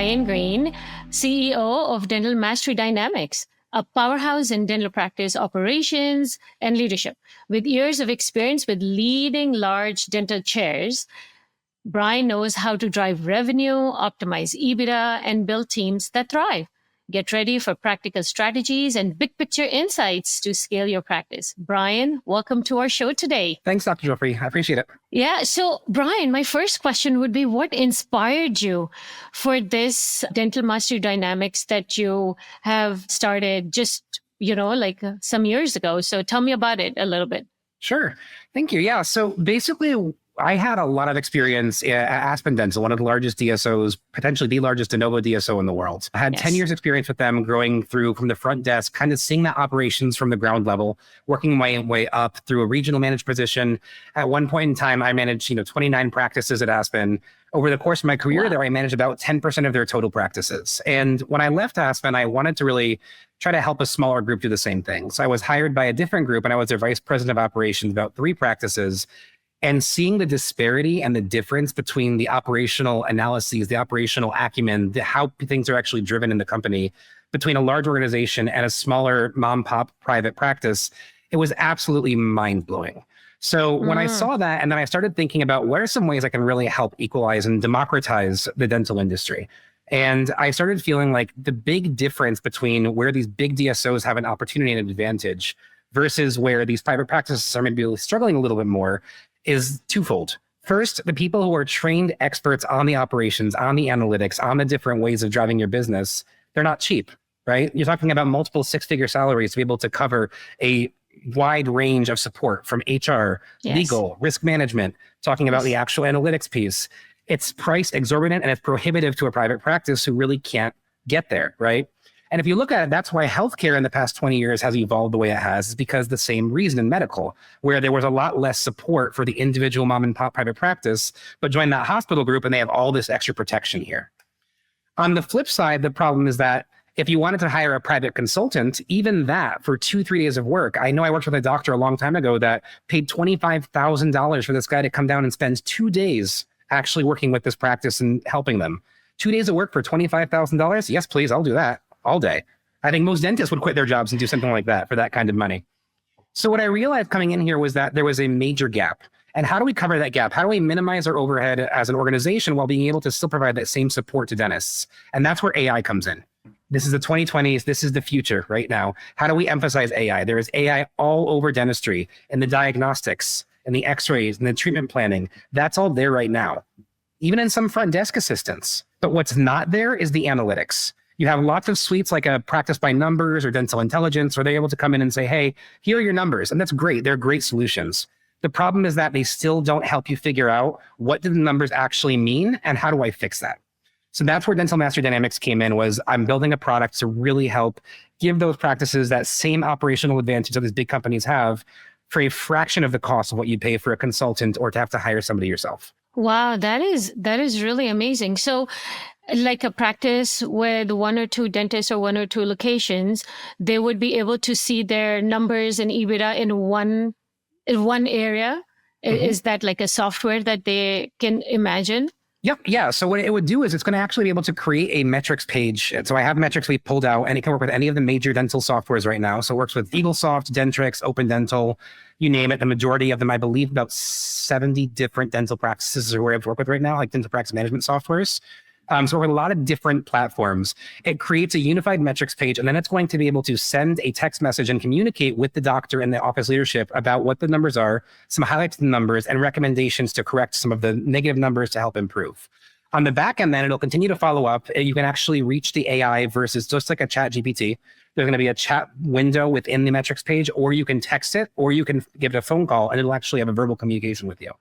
Bryan Greene, CEO of Dental Mastery Dynamics, a powerhouse in dental practice operations and leadership. With years of experience with leading large dental chairs, Bryan knows how to drive revenue, optimize EBITDA, and build teams that thrive. Get ready for practical strategies and big picture insights to scale your practice. Bryan, welcome to our show today. Thanks, Dr. Joffrey. I appreciate it. Yeah. So, Bryan, my first question would be, what inspired you for this Dental Mastery Dynamics that you have started just, some years ago? So tell me about it a little bit. Sure. Thank you. Yeah. So basically, I had a lot of experience at Aspen Dental, one of the largest DSOs, potentially the largest de novo DSO in the world. I had 10 years experience with them, growing through from the front desk, kind of seeing the operations from the ground level, working my way up through a regional managed position. At one point in time, I managed 29 practices at Aspen. Over the course of my career there, I managed about 10% of their total practices. And when I left Aspen, I wanted to really try to help a smaller group do the same thing. So I was hired by a different group, and I was their vice president of operations, about 3 practices. And seeing the disparity and the difference between the operational analyses, the operational acumen, how things are actually driven in the company between a large organization and a smaller mom-pop private practice, it was absolutely mind-blowing. So when I saw that, and then I started thinking about what are some ways I can really help equalize and democratize the dental industry. And I started feeling like the big difference between where these big DSOs have an opportunity and an advantage versus where these private practices are maybe struggling a little bit more is twofold. First, the people who are trained experts on the operations, on the analytics, on the different ways of driving your business, they're not cheap, right? You're talking about multiple 6-figure salaries to be able to cover a wide range of support from HR, legal, risk management, talking about the actual analytics piece. It's priced exorbitant and it's prohibitive to a private practice who really can't get there, right? And if you look at it, that's why healthcare in the past 20 years has evolved the way it has, is because the same reason in medical, where there was a lot less support for the individual mom and pop private practice, but join that hospital group and they have all this extra protection here. On the flip side, the problem is that if you wanted to hire a private consultant, even that for 2-3 days of work, I know I worked with a doctor a long time ago that paid $25,000 for this guy to come down and spend 2 days actually working with this practice and helping them. 2 days of work for $25,000? Yes, please, I'll do that. All day. I think most dentists would quit their jobs and do something like that for that kind of money. So what I realized coming in here was that there was a major gap. And how do we cover that gap? How do we minimize our overhead as an organization while being able to still provide that same support to dentists? And that's where AI comes in. This is the 2020s. This is the future right now. How do we emphasize AI? There is AI all over dentistry, in the diagnostics, in the x-rays, in the treatment planning. That's all there right now, even in some front desk assistants. But what's not there is the analytics. You have lots of suites like a Practice by Numbers or Dental Intelligence, where they're able to come in and say, hey, here are your numbers. And that's great. They're great solutions. The problem is that they still don't help you figure out what do the numbers actually mean and how do I fix that? So that's where Dental Mastery Dynamics came in, was I'm building a product to really help give those practices that same operational advantage that these big companies have for a fraction of the cost of what you'd pay for a consultant or to have to hire somebody yourself. Wow, that is really amazing. So like a practice with 1 or 2 dentists or 1 or 2 locations, they would be able to see their numbers and EBITDA in one area. Is that like a software that they can imagine? Yep. Yeah. So what it would do is it's going to actually be able to create a metrics page. So I have metrics we pulled out, and it can work with any of the major dental softwares right now. So it works with EagleSoft, Dentrix, Open Dental, you name it. The majority of them, I believe about 70 different dental practices are where I have to work with right now, like dental practice management softwares. So with a lot of different platforms, it creates a unified metrics page, and then it's going to be able to send a text message and communicate with the doctor and the office leadership about what the numbers are, some highlights of the numbers, and recommendations to correct some of the negative numbers to help improve. On the back end, then it'll continue to follow up. You can actually reach the AI versus just like a chat GPT. There's going to be a chat window within the metrics page, or you can text it, or you can give it a phone call, and it'll actually have a verbal communication with you.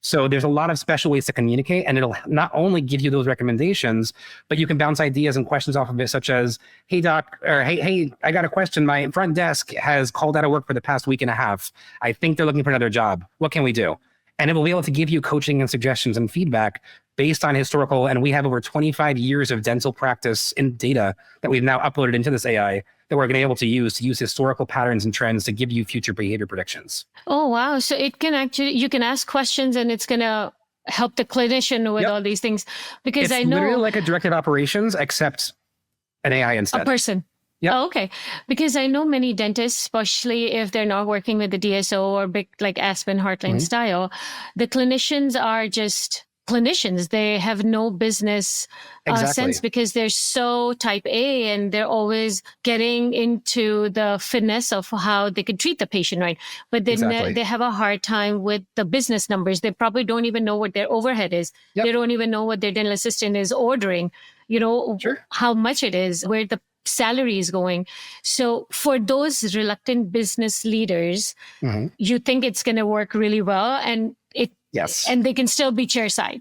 So there's a lot of special ways to communicate, and it'll not only give you those recommendations, but you can bounce ideas and questions off of it, such as, hey, doc, or hey, I got a question. My front desk has called out of work for the past week and a half. I think they're looking for another job. What can we do? And it will be able to give you coaching and suggestions and feedback based on historical, and we have over 25 years of dental practice in data that we've now uploaded into this AI that we're going to be able to use historical patterns and trends to give you future behavior predictions. Oh, wow. So it can actually, you can ask questions and it's going to help the clinician with all these things? Because it's I know literally like a directive operations, except an AI instead. a person. Yep. Oh, okay. Because I know many dentists, especially if they're not working with the DSO or big like Aspen Heartland style, the clinicians are just clinicians. They have no business sense because they're so type A and they're always getting into the finesse of how they could treat the patient, right? But they have a hard time with the business numbers. They probably don't even know what their overhead is. They don't even know what their dental assistant is ordering, how much it is, where the salary is going. So for those reluctant business leaders, you think it's going to work really well, and and they can still be chairside.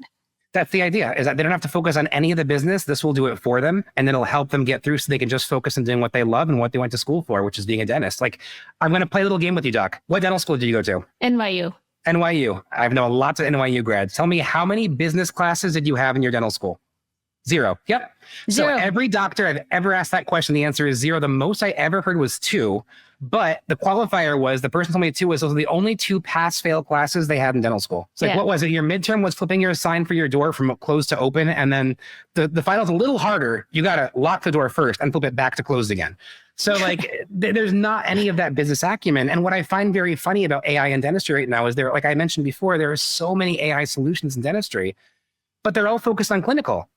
That's the idea, is that they don't have to focus on any of the business. This will do it for them, and then it'll help them get through so they can just focus on doing what they love and what they went to school for, which is being a dentist. Like, I'm going to play a little game with you, Doc. What dental school did you go to? NYU. NYU. I've known lots of NYU grads. Tell me, how many business classes did you have in your dental school? 0. Yep. Zero. So every doctor I've ever asked that question, the answer is 0. The most I ever heard was 2. But the qualifier was, the person told me 2 was those are the only 2 pass-fail classes they had in dental school. It's like, what was it? Your midterm was flipping your sign for your door from closed to open. And then the final's a little harder. You got to lock the door first and flip it back to closed again. So like, there's not any of that business acumen. And what I find very funny about AI in dentistry right now is like I mentioned before, there are so many AI solutions in dentistry, but they're all focused on clinical.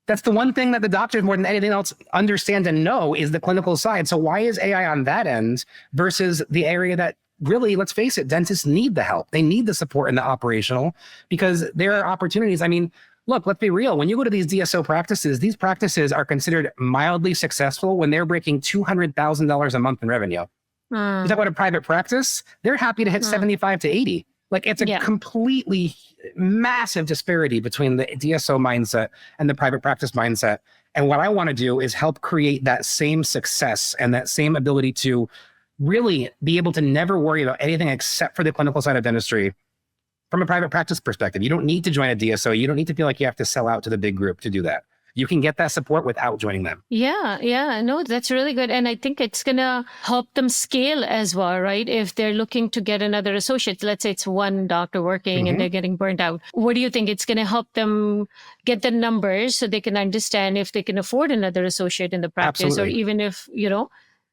That's the one thing that the doctors more than anything else understand and know is the clinical side. So why is AI on that end versus the area that really, let's face it, dentists need the help. They need the support in the operational, because there are opportunities. I mean, look, let's be real. When you go to these DSO practices, these practices are considered mildly successful when they're breaking $200,000 a month in revenue. You talk about a private practice, they're happy to hit 75 to 80. Like, it's a completely massive disparity between the DSO mindset and the private practice mindset. And what I want to do is help create that same success and that same ability to really be able to never worry about anything except for the clinical side of dentistry from a private practice perspective. You don't need to join a DSO. You don't need to feel like you have to sell out to the big group to do that. You can get that support without joining them. Yeah. No, that's really good. And I think it's going to help them scale as well, right? If they're looking to get another associate, let's say it's one doctor working and they're getting burnt out. What do you think? It's going to help them get the numbers so they can understand if they can afford another associate in the practice, or even if,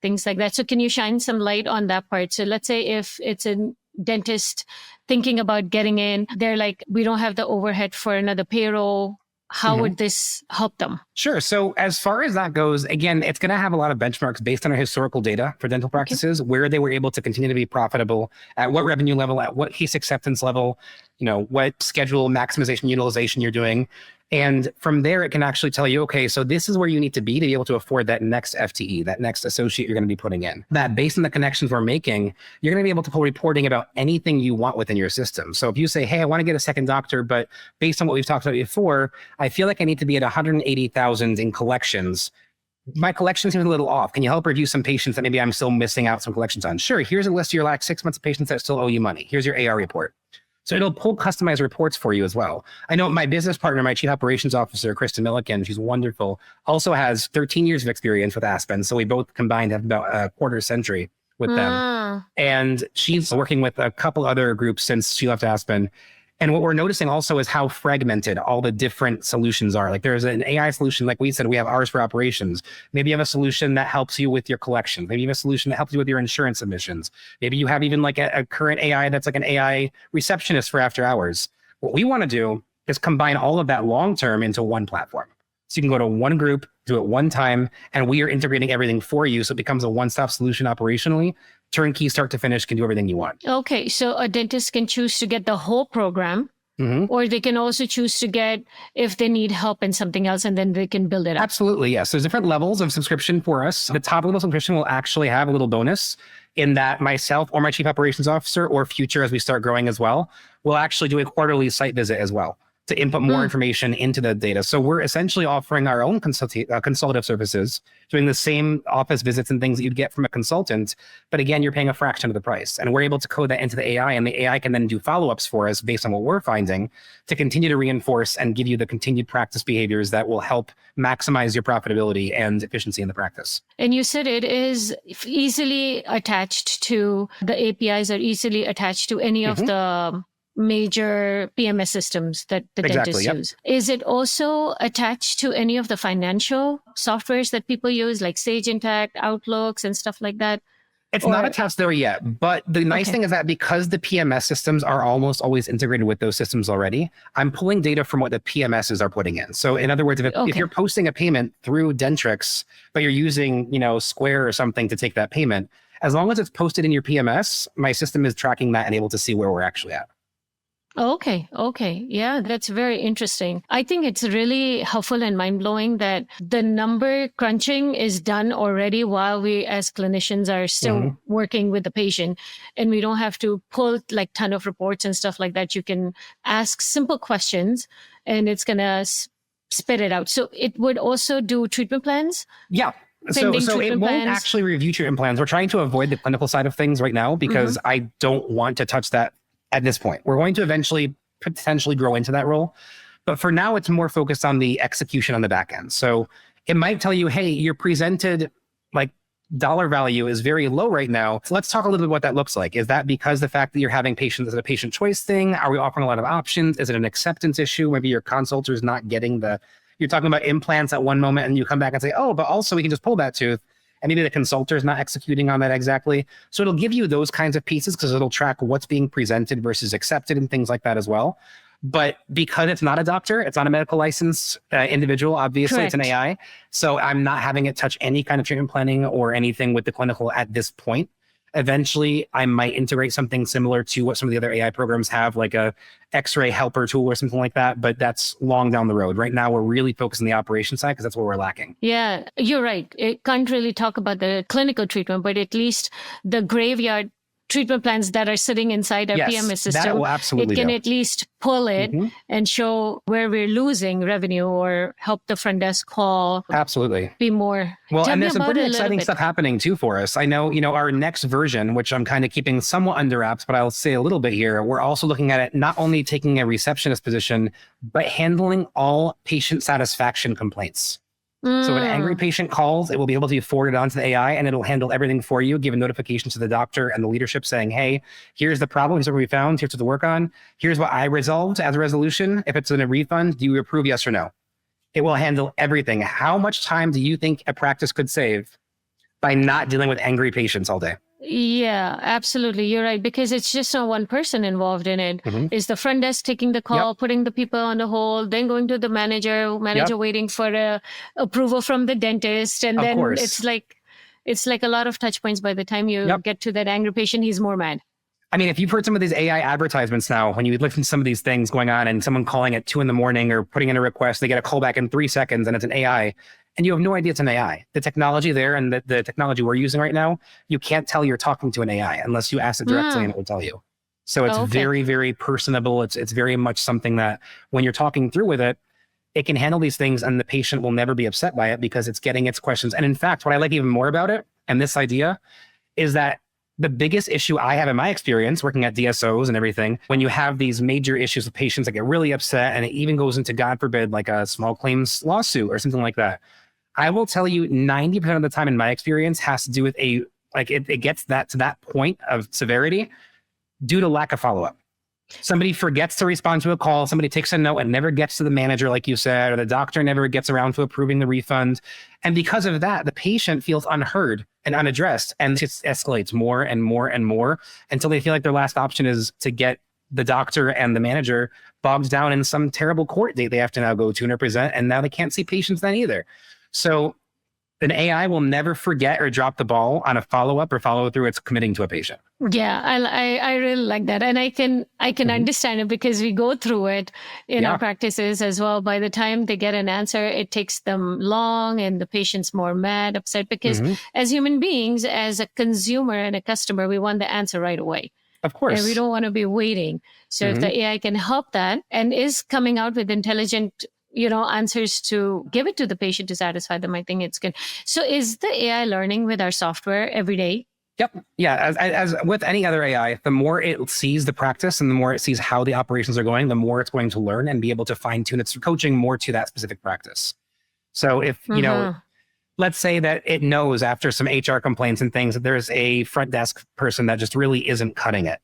things like that. So can you shine some light on that part? So let's say if it's a dentist thinking about getting in, they're like, we don't have the overhead for another payroll. How would this help them? Sure. So as far as that goes, again, it's going to have a lot of benchmarks based on our historical data for dental practices, where they were able to continue to be profitable, at what revenue level, at what case acceptance level, what schedule maximization utilization you're doing. And from there, it can actually tell you, okay, so this is where you need to be able to afford that next FTE, that next associate you're going to be putting in. That based on the connections we're making, you're going to be able to pull reporting about anything you want within your system. So if you say, hey, I want to get a second doctor, but based on what we've talked about before, I feel like I need to be at 180,000 in collections. My collection seems a little off. Can you help review some patients that maybe I'm still missing out some collections on? Sure. Here's a list of your last 6 months of patients that still owe you money. Here's your AR report. So it'll pull customized reports for you as well. I know my business partner, my chief operations officer, Kristen Milliken, she's wonderful, also has 13 years of experience with Aspen. So we both combined have about a quarter century with them. And she's working with a couple other groups since she left Aspen. And what we're noticing also is how fragmented all the different solutions are. Like, there's an AI solution, like we said, we have ours for operations. Maybe you have a solution that helps you with your collection. Maybe you have a solution that helps you with your insurance submissions. Maybe you have even like a current AI that's like an AI receptionist for after hours. What we want to do is combine all of that long-term into one platform. So you can go to one group, do it one time, and we are integrating everything for you. So it becomes a one-stop solution operationally. Turnkey, start to finish, can do everything you want. Okay, so a dentist can choose to get the whole program, or they can also choose to get if they need help in something else, and then they can build it up. Absolutely, yes. There's different levels of subscription for us. The top level subscription will actually have a little bonus in that myself or my chief operations officer, or future as we start growing as well, will actually do a quarterly site visit as well to input more information into the data. So we're essentially offering our own consultative services, doing the same office visits and things that you'd get from a consultant. But again, you're paying a fraction of the price. And we're able to code that into the AI, and the AI can then do follow-ups for us based on what we're finding to continue to reinforce and give you the continued practice behaviors that will help maximize your profitability and efficiency in the practice. And you said it is easily attached to, the APIs are easily attached to any of the major PMS systems that the Exactly. dentists Yep. use. Is it also attached to any of the financial softwares that people use, like Sage Intacct, Outlooks, and stuff like that? It's not Or attached there yet, but the nice okay, thing is that because the PMS systems are almost always integrated with those systems already, I'm pulling data from what the PMSs are putting in. So in other words, if okay, you're posting a payment through Dentrix, but you're using, Square or something to take that payment, as long as it's posted in your PMS, my system is tracking that and able to see where we're actually at. okay. Yeah, that's very interesting. I think it's really helpful and mind-blowing that the number crunching is done already while we as clinicians are still working with the patient, and we don't have to pull like ton of reports and stuff like that. You can ask simple questions and it's going to spit it out. So it would also do treatment plans? Yeah. So it won't actually review treatment plans. We're trying to avoid the clinical side of things right now because I don't want to touch that at this point. We're going to eventually potentially grow into that role. But for now, it's more focused on the execution on the back end. So it might tell you, hey, your presented like dollar value is very low right now. So let's talk a little bit what that looks like. Is that because the fact that you're having patients as a patient choice thing? Are we offering a lot of options? Is it an acceptance issue? Maybe your consulter is not getting you're talking about implants at one moment and you come back and say, oh, but also we can just pull that tooth. And maybe the consultant is not executing on that exactly. So it'll give you those kinds of pieces because it'll track what's being presented versus accepted and things like that as well. But because it's not a doctor, it's not a medical licensed individual, obviously. Correct. It's an AI. So I'm not having it touch any kind of treatment planning or anything with the clinical at this point. Eventually, I might integrate something similar to what some of the other AI programs have, like a X-ray helper tool or something like that. But that's long down the road. Right now, we're really focused on the operation side because that's where we're lacking. Yeah, you're right. It can't really talk about the clinical treatment, but at least the graveyard treatment plans that are sitting inside our PMS system, that will absolutely it can at least pull it and show where we're losing revenue or help the front desk call. Absolutely. Be more. Well, and there's some pretty exciting stuff happening too for us. I know, our next version, which I'm kind of keeping somewhat under wraps, but I'll say a little bit here. We're also looking at it not only taking a receptionist position, but handling all patient satisfaction complaints. So when an angry patient calls, it will be able to be forwarded onto the AI and it'll handle everything for you, give a notification to the doctor and the leadership saying, hey, here's the problem. Here's what we found. Here's what to work on. Here's what I resolved as a resolution. If it's in a refund, do you approve yes or no? It will handle everything. How much time do you think a practice could save by not dealing with angry patients all day? Yeah, absolutely. You're right. Because it's just not one person involved in it. It's the front desk taking the call, putting the people on the hold, then going to the manager waiting for a approval from the dentist. And then it's like a lot of touch points. By the time you get to that angry patient, he's more mad. I mean, if you've heard some of these AI advertisements now, when you listen to some of these things going on and someone calling at 2 a.m. or putting in a request, they get a call back in 3 seconds and it's an AI. And you have no idea it's an AI. The technology there and the technology we're using right now, you can't tell you're talking to an AI unless you ask it directly and it will tell you. So it's very, very personable. It's very much something that when you're talking through with it, it can handle these things and the patient will never be upset by it because it's getting its questions. And in fact, what I like even more about it and this idea is that the biggest issue I have in my experience working at DSOs and everything, when you have these major issues with patients that get really upset and it even goes into, God forbid, like a small claims lawsuit or something like that, I will tell you 90% of the time in my experience has to do with it gets to that point of severity due to lack of follow-up. Somebody forgets to respond to a call, somebody takes a note and never gets to the manager, like you said, or the doctor never gets around to approving the refund. And because of that, the patient feels unheard and unaddressed and it just escalates more and more and more until they feel like their last option is to get the doctor and the manager bogged down in some terrible court date they have to now go to and represent. And now they can't see patients then either. So an AI will never forget or drop the ball on a follow-up or follow-through it's committing to a patient. Yeah, I really like that. And I can understand it because we go through it in our practices as well. By the time they get an answer, it takes them long and the patient's more mad, upset because as human beings, as a consumer and a customer, we want the answer right away. Of course. And we don't want to be waiting. So if the AI can help that and is coming out with intelligent answers to give it to the patient to satisfy them, I think it's good. So is the AI learning with our software every day? Yep. Yeah. As with any other AI, the more it sees the practice and the more it sees how the operations are going, the more it's going to learn and be able to fine tune its coaching more to that specific practice. So if, let's say that it knows after some HR complaints and things that there's a front desk person that just really isn't cutting it.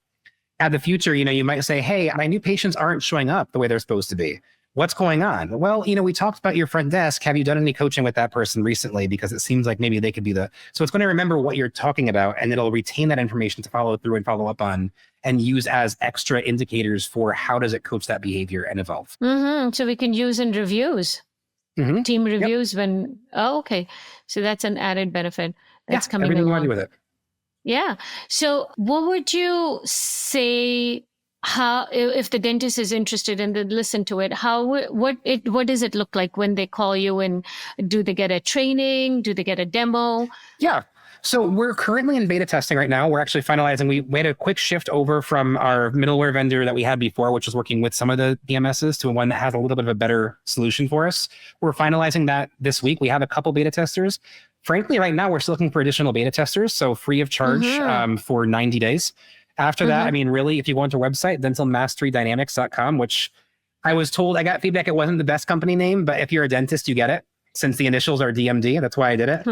At the future, you might say, hey, my new patients aren't showing up the way they're supposed to be. What's going on? Well, we talked about your front desk. Have you done any coaching with that person recently? Because it seems like maybe they could be so it's going to remember what you're talking about, and it'll retain that information to follow through and follow up on and use as extra indicators for how does it coach that behavior and evolve. So we can use in reviews, team reviews okay. So that's an added benefit that's coming everything along. you want to do with it. Yeah. So what would you say, how, if the dentist is interested and they listen to it, what does it look like when they call you, and do they get a training? Do they get a demo? Yeah. So we're currently in beta testing right now. We're actually finalizing. We made a quick shift over from our middleware vendor that we had before, which was working with some of the DMSs, to one that has a little bit of a better solution for us. We're finalizing that this week. We have a couple beta testers. Frankly, right now, we're still looking for additional beta testers, so free of charge for 90 days. After that, I mean, really, if you go onto our website, dentalmasterydynamics.com, which I was told, I got feedback it wasn't the best company name, but if you're a dentist, you get it, since the initials are DMD. That's why I did it.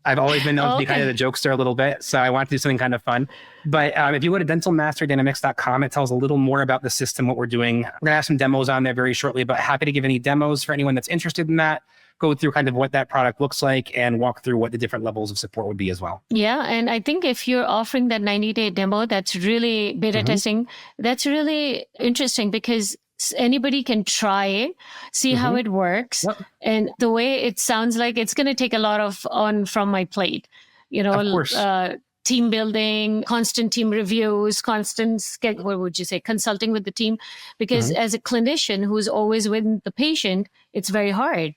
I've always been known to be kind of the jokester a little bit, so I want to do something kind of fun. But if you go to dentalmasterdynamics.com, it tells a little more about the system, what we're doing. We're going to have some demos on there very shortly, but happy to give any demos for anyone that's interested in that. Go through kind of what that product looks like and walk through what the different levels of support would be as well. Yeah. And I think if you're offering that 90-day demo, that's really beta testing, that's really interesting, because anybody can try it, see how it works. And the way it sounds like, it's going to take a lot from my plate, Of course. Team building, constant team reviews, what would you say, consulting with the team, because as a clinician who's always with the patient, it's very hard.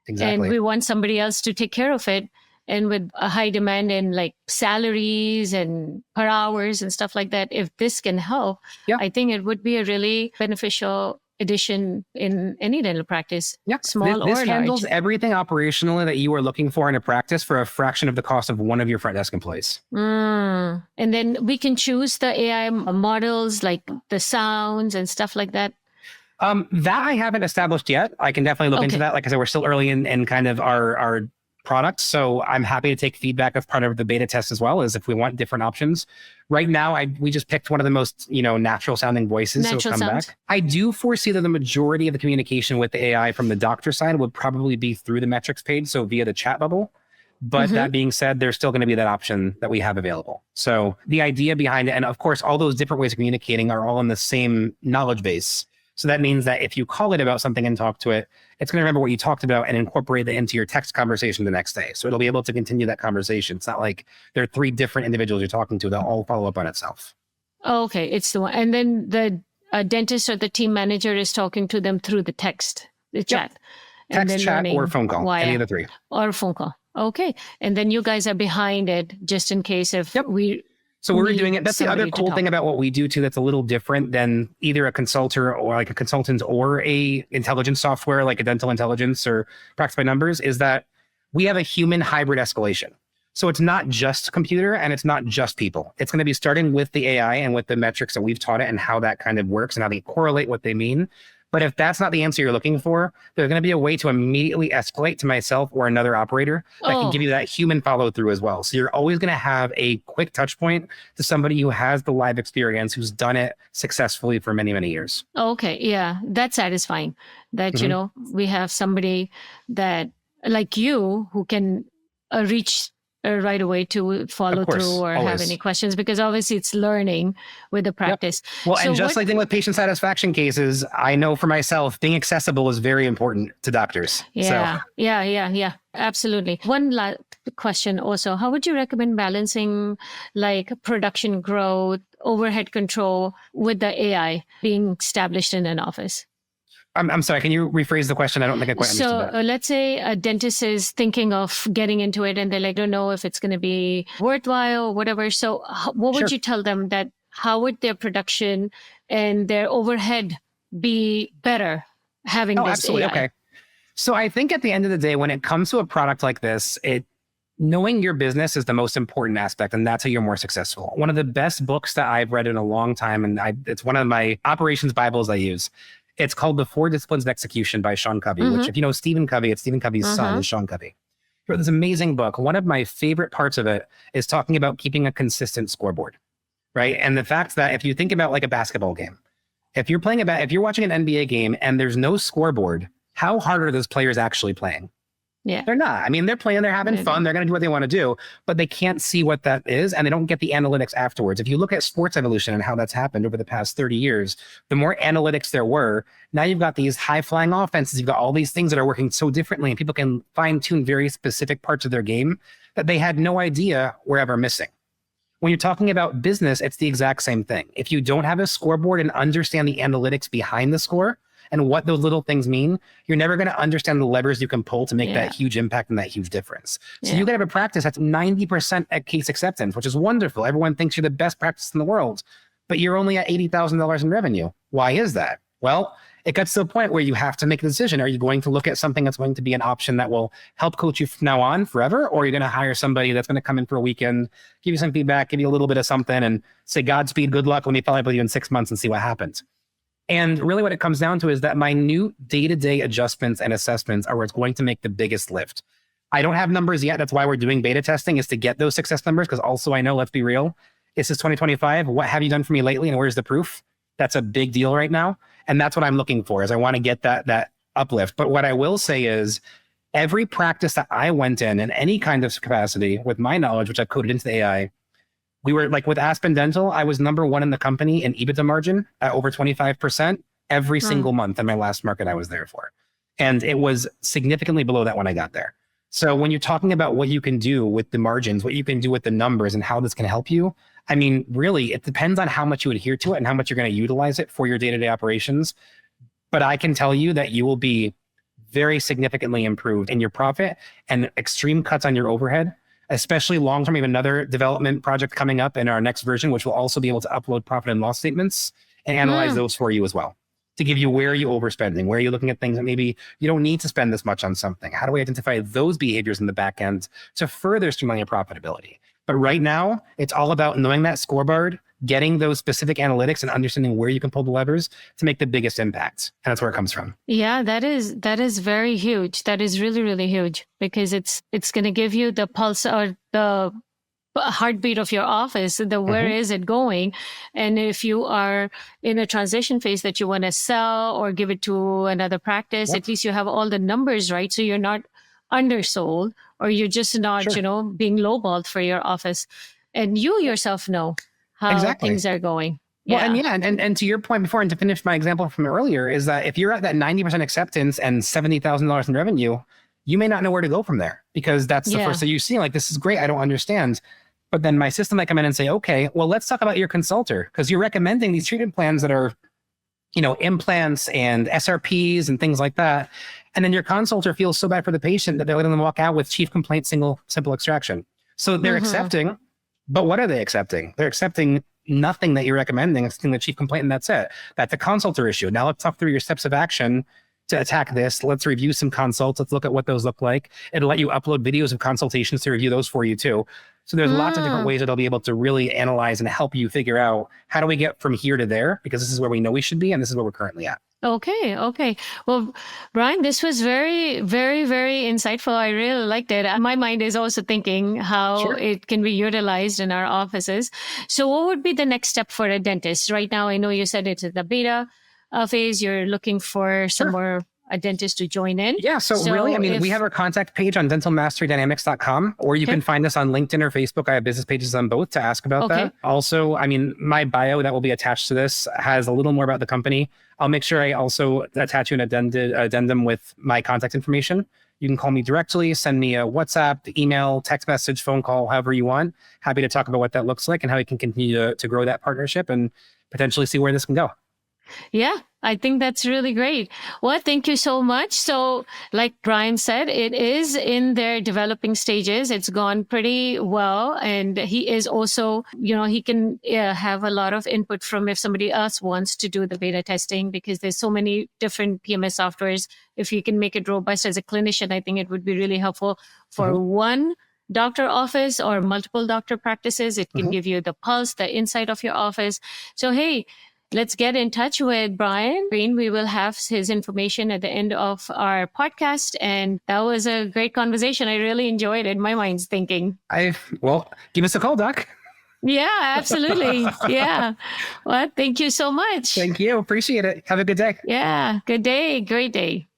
Exactly. And we want somebody else to take care of it. And with a high demand in like salaries and per hours and stuff like that, if this can help, I think it would be a really beneficial addition in any dental practice, small or large. This handles everything operationally that you are looking for in a practice for a fraction of the cost of one of your front desk employees. And then we can choose the AI models, like the sounds and stuff like that. That I haven't established yet. I can definitely look into that. Like I said, we're still early in kind of our product. So I'm happy to take feedback as part of the beta test as well, as if we want different options. Right now, we just picked one of the most, natural sounding voices. Natural so come back. I do foresee that the majority of the communication with the AI from the doctor side would probably be through the metrics page, so via the chat bubble. But that being said, there's still going to be that option that we have available. So the idea behind it, and of course, all those different ways of communicating are all in the same knowledge base. So that means that if you call it about something and talk to it, it's going to remember what you talked about and incorporate it into your text conversation the next day. So it'll be able to continue that conversation. It's not like there are 3 different individuals you're talking to that all follow up on itself. Okay, it's the one. And then the dentist or the team manager is talking to them through the text, the chat. Text, chat, or phone call, any of the 3. Or phone call. Okay. And then you guys are behind it just in case if So we're doing it. That's the other cool thing about what we do too. That's a little different than either a consultant or a intelligence software like a dental intelligence or Practice by Numbers, is that we have a human hybrid escalation. So it's not just computer and it's not just people. It's going to be starting with the AI and with the metrics that we've taught it and how that kind of works and how they correlate what they mean. But if that's not the answer you're looking for, there's going to be a way to immediately escalate to myself or another operator that can give you that human follow through as well. So you're always going to have a quick touch point to somebody who has the live experience, who's done it successfully for many, many years. Okay. Yeah. That's satisfying that, we have somebody that like you who can reach right away to follow through or have any questions, because obviously it's learning with the practice. Well, so and just like with patient satisfaction cases, I know for myself, being accessible is very important to doctors. Yeah, absolutely. One last question also, how would you recommend balancing like production growth, overhead control with the AI being established in an office? I'm sorry, can you rephrase the question? I don't think I quite understood that. So let's say a dentist is thinking of getting into it and they don't know if it's going to be worthwhile or whatever. So what would you tell them, that how would their production and their overhead be better having this absolutely. AI? Okay. So I think at the end of the day, when it comes to a product like this, knowing your business is the most important aspect, and that's how you're more successful. One of the best books that I've read in a long time, and it's one of my operations Bibles I use. It's called The 4 Disciplines of Execution by Sean Covey, which if you know Stephen Covey, it's Stephen Covey's son is Sean Covey. He wrote this amazing book. One of my favorite parts of it is talking about keeping a consistent scoreboard. right? And the fact that if you think about like a basketball game, if you're watching an NBA game and there's no scoreboard, how hard are those players actually playing? Yeah. They're not. I mean, they're playing, they're having fun, they're going to do what they want to do, but they can't see what that is and they don't get the analytics afterwards. If you look at sports evolution and how that's happened over the past 30 years, the more analytics there were, now you've got these high flying offenses, you've got all these things that are working so differently and people can fine tune very specific parts of their game that they had no idea were ever missing. When you're talking about business, it's the exact same thing. If you don't have a scoreboard and understand the analytics behind the score and what those little things mean, you're never going to understand the levers you can pull to make that huge impact and that huge difference. So you got to have a practice that's 90% at case acceptance, which is wonderful. Everyone thinks you're the best practice in the world, but you're only at $80,000 in revenue. Why is that? Well, it gets to a point where you have to make a decision. Are you going to look at something that's going to be an option that will help coach you from now on forever? Or are you going to hire somebody that's going to come in for a weekend, give you some feedback, give you a little bit of something and say, Godspeed, good luck, let me follow up with you in 6 months and see what happens. And really what it comes down to is that minute day-to-day adjustments and assessments are what's going to make the biggest lift. I don't have numbers yet. That's why we're doing beta testing, is to get those success numbers. Because also I know, let's be real, this is 2025. What have you done for me lately? And where's the proof? That's a big deal right now. And that's what I'm looking for, is I want to get that uplift. But what I will say is every practice that I went in any kind of capacity with my knowledge, which I've coded into the AI, we were like with Aspen Dental, I was number one in the company in EBITDA margin at over 25% every single month in my last market I was there for. And it was significantly below that when I got there. So when you're talking about what you can do with the margins, what you can do with the numbers and how this can help you, I mean, really, it depends on how much you adhere to it and how much you're going to utilize it for your day-to-day operations. But I can tell you that you will be very significantly improved in your profit and extreme cuts on your overhead, especially long-term. We have another development project coming up in our next version, which will also be able to upload profit and loss statements and analyze those for you as well, to give you where are you overspending, where are you looking at things that maybe you don't need to spend this much on something. How do we identify those behaviors in the back end to further streamline your profitability? But right now, it's all about knowing that scoreboard, getting those specific analytics and understanding where you can pull the levers to make the biggest impact. And that's where it comes from. Yeah, that is very huge. That is really, really huge, because it's going to give you the pulse or the heartbeat of your office, where is it going? And if you are in a transition phase that you want to sell or give it to another practice, at least you have all the numbers right. So you're not undersold, or you're just not, being lowballed for your office. And you yourself know how things are going. Well, and to your point before, and to finish my example from earlier, is that if you're at that 90% acceptance and $70,000 in revenue, you may not know where to go from there, because that's the first thing you see. Like, this is great, I don't understand. But then my system might come in and say, okay, well, let's talk about your consulter, because you're recommending these treatment plans that are, implants and SRPs and things like that. And then your consulter feels so bad for the patient that they're letting them walk out with chief complaint, simple extraction. So they're accepting, but what are they accepting? They're accepting nothing that you're recommending, accepting the chief complaint, and that's it. That's a consulter issue. Now let's talk through your steps of action to attack this. Let's review some consults. Let's look at what those look like. It'll let you upload videos of consultations to review those for you too. So there's lots of different ways that it'll be able to really analyze and help you figure out, how do we get from here to there? Because this is where we know we should be, and this is where we're currently at. Okay. Well, Bryan, this was very, very, very insightful. I really liked it. My mind is also thinking how it can be utilized in our offices. So what would be the next step for a dentist? Right now, I know you said it's the beta phase. You're looking for some more a dentist to join in. Yeah. So really, we have our contact page on dentalmasterydynamics.com, or you can find us on LinkedIn or Facebook. I have business pages on both to ask about that. Also, my bio that will be attached to this has a little more about the company. I'll make sure I also attach you an addendum with my contact information. You can call me directly, send me a WhatsApp, email, text message, phone call, however you want. Happy to talk about what that looks like and how we can continue to grow that partnership and potentially see where this can go. Yeah, I think that's really great. Well, thank you so much. So like Bryan said, it is in their developing stages. It's gone pretty well. And he is also, he can have a lot of input from if somebody else wants to do the beta testing, because there's so many different PMS softwares. If you can make it robust as a clinician, I think it would be really helpful for one doctor office or multiple doctor practices. It can give you the pulse, the insight of your office. So, hey, let's get in touch with Bryan Greene. We will have his information at the end of our podcast. And that was a great conversation. I really enjoyed it. My mind's thinking. Well, give us a call, Doc. Yeah, absolutely. Yeah. Well, thank you so much. Thank you. Appreciate it. Have a good day. Yeah. Good day. Great day.